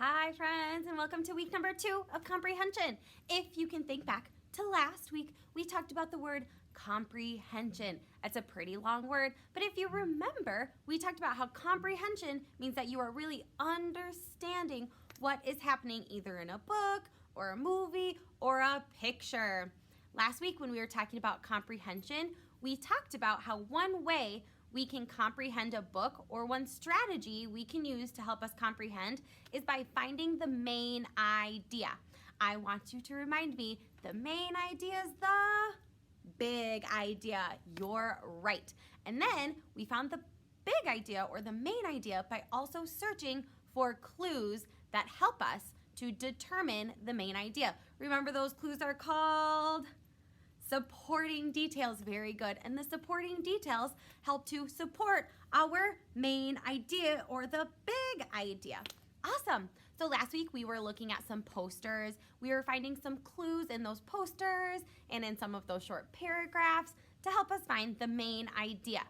Hi friends, and welcome to week number 2 of comprehension. If you can think back to last week, we talked about the word comprehension. It's a pretty long word, but if you remember, we talked about how comprehension means that you are really understanding what is happening either in a book or a movie or a picture. Last week when we were talking about comprehension, we talked about how one way we can comprehend a book, or one strategy we can use to help us comprehend, is by finding the main idea. I want you to remind me, the main idea is the big idea. You're right. And then we found the big idea or the main idea by also searching for clues that help us to determine the main idea. Remember, those clues are called supporting details. Very good. And the supporting details help to support our main idea or the big idea. Awesome. So last week we were looking at some posters. We were finding some clues in those posters and in some of those short paragraphs to help us find the main idea.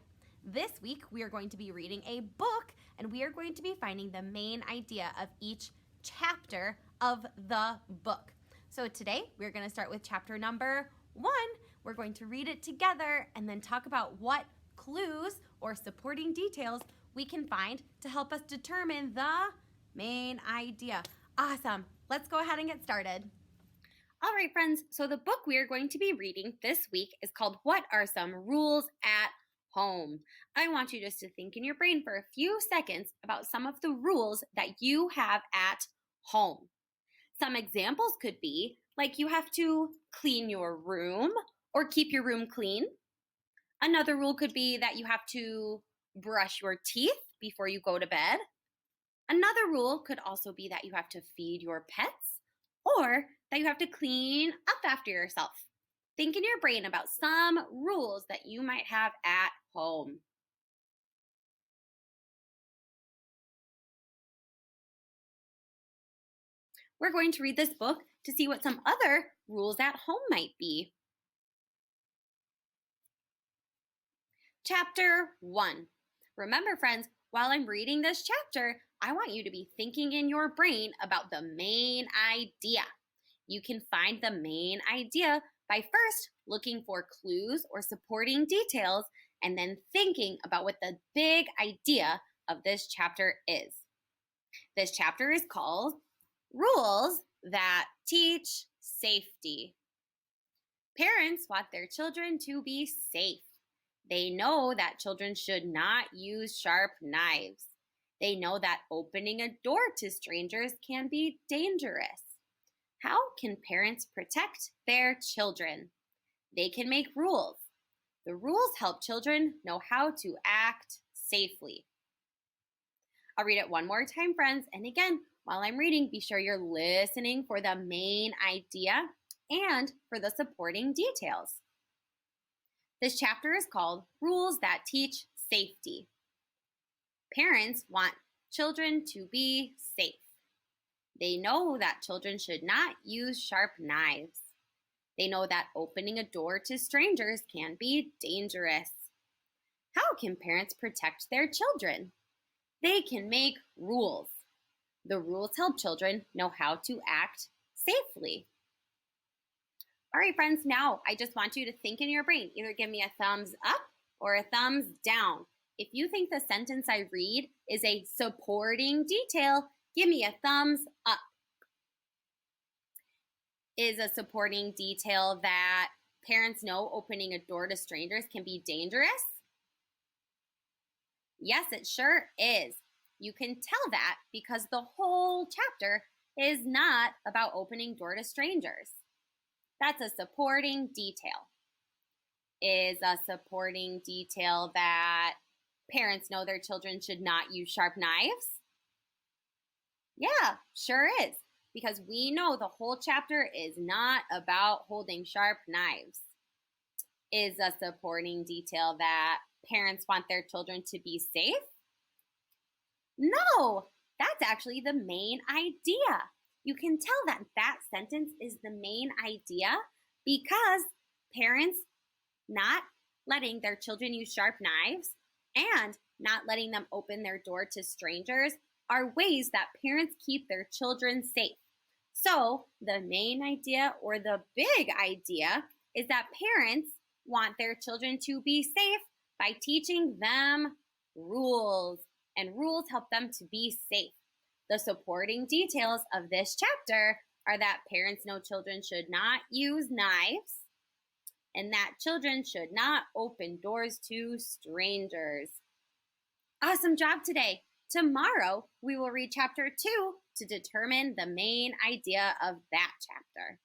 This week we are going to be reading a book, and we are going to be finding the main idea of each chapter of the book. So today we're going to start with chapter number 1. We're going to read it together and then talk about what clues or supporting details we can find to help us determine the main idea. Awesome. Let's go ahead and get started. All right, friends. So the book we are going to be reading this week is called What Are Some Rules at Home? I want you just to think in your brain for a few seconds about some of the rules that you have at home. Some examples could be like you have to clean your room or keep your room clean. Another rule could be that you have to brush your teeth before you go to bed. Another rule could also be that you have to feed your pets or that you have to clean up after yourself. Think in your brain about some rules that you might have at home. We're going to read this book to see what some other rules at home might be. Chapter 1. Remember, friends, while I'm reading this chapter, I want you to be thinking in your brain about the main idea. You can find the main idea by first looking for clues or supporting details and then thinking about what the big idea of this chapter is. This chapter is called Rules That Teach Safety. Parents want their children to be safe. They know that children should not use sharp knives. They know that opening a door to strangers can be dangerous. How can parents protect their children? They can make rules. The rules help children know how to act safely. I'll read it one more time, friends. And again, while I'm reading, be sure you're listening for the main idea and for the supporting details. This chapter is called Rules That Teach Safety. Parents want children to be safe. They know that children should not use sharp knives. They know that opening a door to strangers can be dangerous. How can parents protect their children? They can make rules. The rules help children know how to act safely. All right, friends, now I just want you to think in your brain. Either give me a thumbs up or a thumbs down. If you think the sentence I read is a supporting detail, give me a thumbs up. Is a supporting detail that parents know opening a door to strangers can be dangerous? Yes, it sure is. You can tell that because the whole chapter is not about opening door to strangers. That's a supporting detail. Is a supporting detail that parents know their children should not use sharp knives? Yeah, sure is. Because we know the whole chapter is not about holding sharp knives. Is a supporting detail that parents want their children to be safe? No, that's actually the main idea. You can tell that that sentence is the main idea because parents not letting their children use sharp knives and not letting them open their door to strangers are ways that parents keep their children safe. So, the main idea or the big idea is that parents want their children to be safe by teaching them rules, and rules help them to be safe. The supporting details of this chapter are that parents know children should not use knives and that children should not open doors to strangers. Awesome job today. Tomorrow, we will read chapter 2 to determine the main idea of that chapter.